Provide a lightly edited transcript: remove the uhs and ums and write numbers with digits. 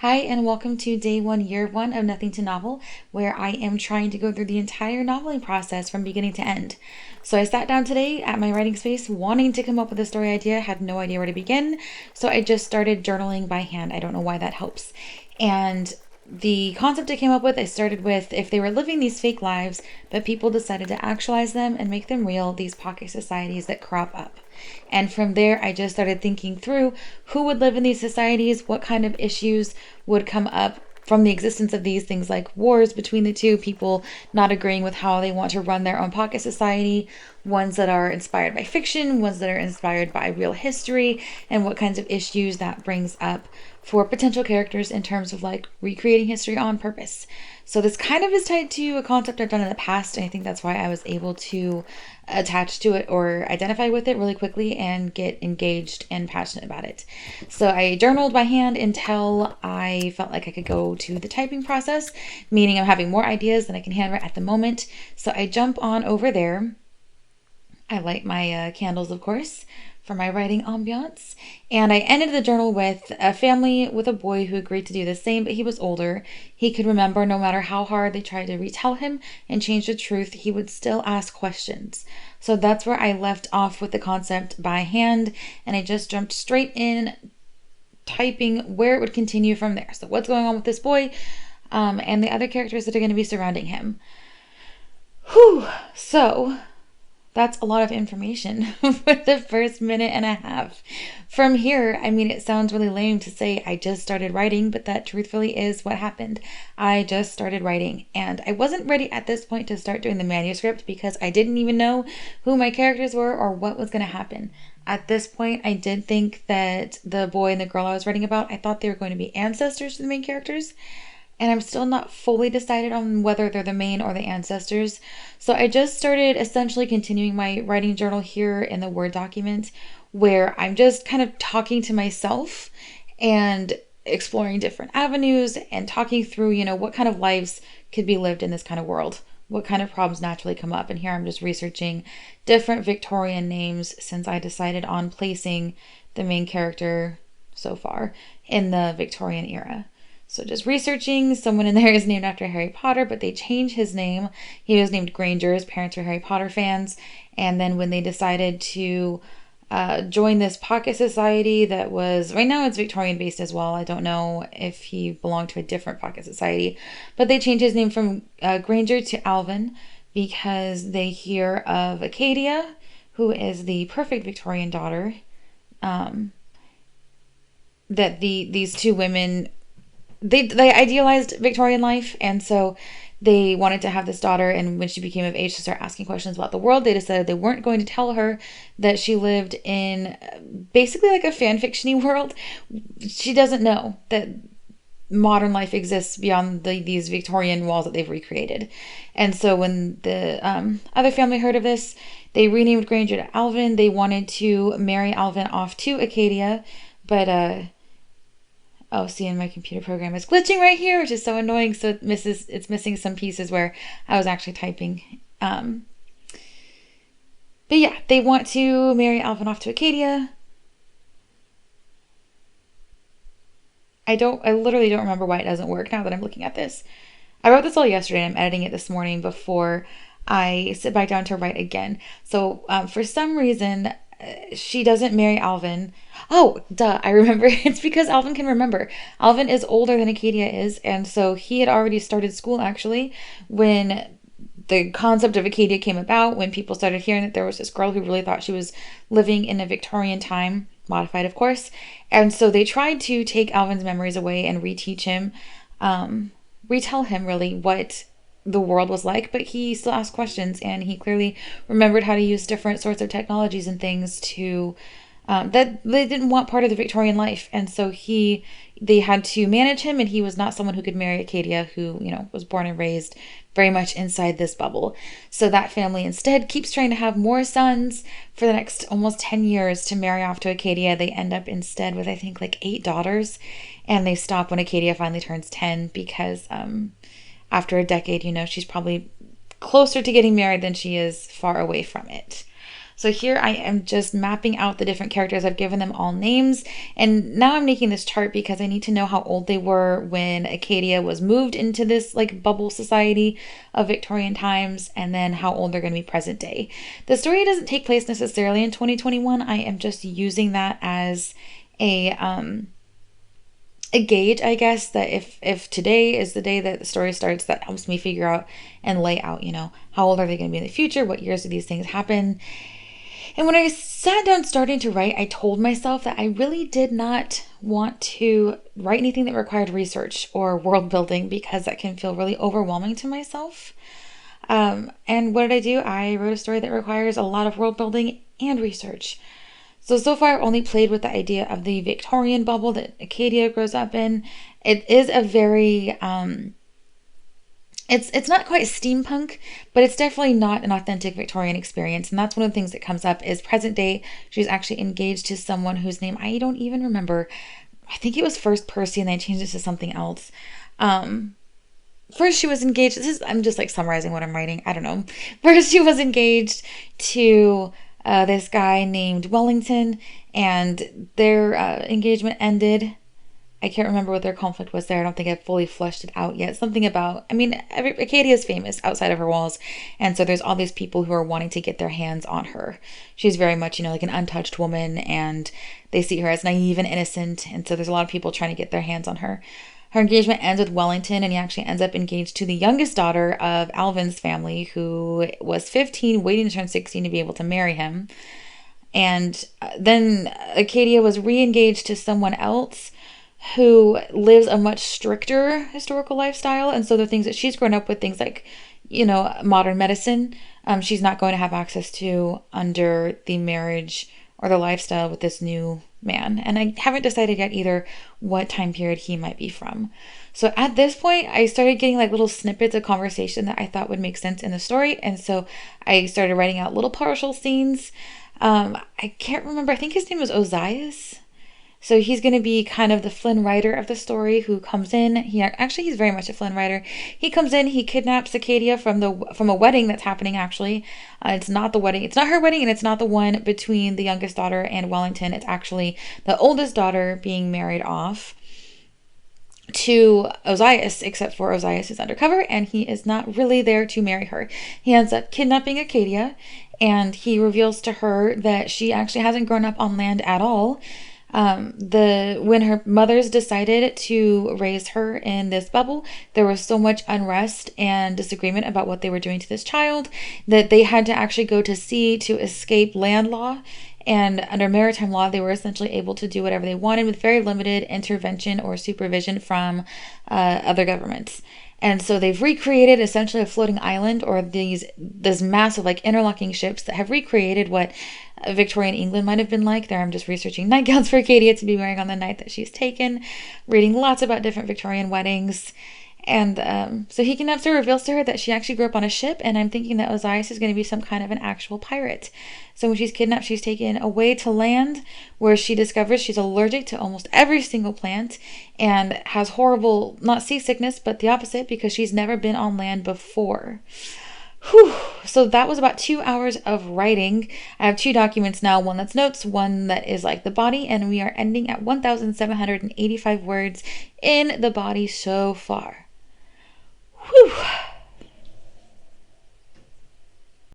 Hi, and welcome to day one, year one of Nothing to Novel, where I am trying to go through the entire noveling process from beginning to end. So I sat down today at my writing space wanting to come up with a story idea, had no idea where to begin. So I just started journaling by hand. I don't know why that helps. And the concept I came up with, I started with if they were living these fake lives, but people decided to actualize them and make them real, these pocket societies that crop up. And from there, I just started thinking through who would live in these societies, what kind of issues would come up from the existence of these things, like wars between the two, people not agreeing with how they want to run their own pocket society, ones that are inspired by fiction, ones that are inspired by real history, and what kinds of issues that brings up for potential characters in terms of like recreating history on purpose. So this kind of is tied to a concept I've done in the past, and I think that's why I was able to attach to it or identify with it really quickly and get engaged and passionate about it. So I journaled by hand until I felt like I could go to the typing process, meaning I'm having more ideas than I can handwrite at the moment. So I jump on over there. I light my candles, of course, for my writing ambiance. And I ended the journal with a family with a boy who agreed to do the same, but he was older. He could remember no matter how hard they tried to retell him and change the truth, he would still ask questions. So that's where I left off with the concept by hand, and I just jumped straight in, typing where it would continue from there. So what's going on with this boy and the other characters that are going to be surrounding him. Whew. So that's a lot of information for the first minute and a half. From here, I mean, it sounds really lame to say I just started writing, but that truthfully is what happened. I just started writing, and I wasn't ready at this point to start doing the manuscript because I didn't even know who my characters were or what was going to happen. At this point, I did think that the boy and the girl I was writing about, I thought they were going to be ancestors to the main characters, and I'm still not fully decided on whether they're the main or the ancestors. So I just started essentially continuing my writing journal here in the Word document where I'm just kind of talking to myself and exploring different avenues and talking through, what kind of lives could be lived in this kind of world. What kind of problems naturally come up. And here I'm just researching different Victorian names since I decided on placing the main character so far in the Victorian era. So just researching, someone in there is named after Harry Potter, but they changed his name. He was named Granger. His parents were Harry Potter fans. And then when they decided to join this pocket society that was, right now it's Victorian based as well. I don't know if he belonged to a different pocket society, but they changed his name from Granger to Alvin because they hear of Acadia, who is the perfect Victorian daughter, that these two women they idealized Victorian life, and so they wanted to have this daughter, and when she became of age to start asking questions about the world, they decided they weren't going to tell her that she lived in basically like a fan fictiony world. She doesn't know that modern life exists beyond these Victorian walls that they've recreated. And so when the other family heard of this, they renamed Granger to Alvin. They wanted to marry Alvin off to Acadia, but oh, see, and my computer program is glitching right here, which is so annoying. So it's missing some pieces where I was actually typing. But yeah, they want to marry Alvin off to Acadia. I literally don't remember why it doesn't work now that I'm looking at this. I wrote this all yesterday and I'm editing it this morning before I sit back down to write again. So for some reason, she doesn't marry Alvin. Oh, duh, I remember. It's because Alvin can remember. Alvin is older than Acadia is, and so he had already started school actually when the concept of Acadia came about, when people started hearing that there was this girl who really thought she was living in a Victorian time, modified of course. And so they tried to take Alvin's memories away and reteach him, retell him really what the world was like, but he still asked questions, and he clearly remembered how to use different sorts of technologies and things to that they didn't want part of the Victorian life, and so they had to manage him, and he was not someone who could marry Acadia, who was born and raised very much inside this bubble. So that family instead keeps trying to have more sons for the next almost 10 years to marry off to Acadia. They end up instead with I think like 8 daughters, and they stop when Acadia finally turns 10 because after a decade, she's probably closer to getting married than she is far away from it. So here I am just mapping out the different characters. I've given them all names. And now I'm making this chart because I need to know how old they were when Acadia was moved into this like bubble society of Victorian times, and then how old they're going to be present day. The story doesn't take place necessarily in 2021. I am just using that as a gauge, I guess, that if today is the day that the story starts, that helps me figure out and lay out, how old are they going to be in the future? What years do these things happen? And when I sat down starting to write, I told myself that I really did not want to write anything that required research or world building because that can feel really overwhelming to myself. And what did I do? I wrote a story that requires a lot of world building and research. So far I've only played with the idea of the Victorian bubble that Acadia grows up in. It is a very, it's not quite steampunk, but it's definitely not an authentic Victorian experience. And that's one of the things that comes up is present day. She's actually engaged to someone whose name I don't even remember. I think it was first Percy and they changed it to something else. First she was engaged. I'm just like summarizing what I'm writing. I don't know. First she was engaged to this guy named Wellington, and their engagement ended. I can't remember what their conflict was there. I don't think I've fully fleshed it out yet. Something about, Acadia is famous outside of her walls, and so there's all these people who are wanting to get their hands on her. She's very much, like an untouched woman, and they see her as naive and innocent, and so there's a lot of people trying to get their hands on her. Her engagement ends with Wellington, and he actually ends up engaged to the youngest daughter of Alvin's family, who was 15, waiting to turn 16 to be able to marry him. And then Acadia was re-engaged to someone else who lives a much stricter historical lifestyle. And so the things that she's grown up with, things like, modern medicine, she's not going to have access to under the marriage or the lifestyle with this new man. And I haven't decided yet either what time period he might be from. So at this point, I started getting like little snippets of conversation that I thought would make sense in the story. And so I started writing out little partial scenes. I can't remember. I think his name was Ozias. So he's going to be kind of the Flynn Rider of the story who comes in. He's very much a Flynn Rider. He comes in, he kidnaps Acadia from a wedding that's happening actually. It's not the wedding. It's not her wedding, and it's not the one between the youngest daughter and Wellington. It's actually the oldest daughter being married off to Ozias, except for Ozias is undercover and he is not really there to marry her. He ends up kidnapping Acadia, and he reveals to her that she actually hasn't grown up on land at all. When her mothers decided to raise her in this bubble, there was so much unrest and disagreement about what they were doing to this child that they had to actually go to sea to escape land law. And under maritime law, they were essentially able to do whatever they wanted with very limited intervention or supervision from other governments. And so they've recreated essentially a floating island, or this massive like interlocking ships that have recreated what Victorian England might have been like. There I'm just researching nightgowns for Acadia to be wearing on the night that she's taken, reading lots about different Victorian weddings. And so he kidnaps her, reveals to her that she actually grew up on a ship, and I'm thinking that Ozias is going to be some kind of an actual pirate. So when she's kidnapped, she's taken away to land, where she discovers she's allergic to almost every single plant and has horrible, not seasickness, but the opposite, because she's never been on land before. Whew. So that was about 2 hours of writing. I have 2 documents now, one that's notes, one that is like the body, and we are ending at 1,785 words in the body so far. Whew.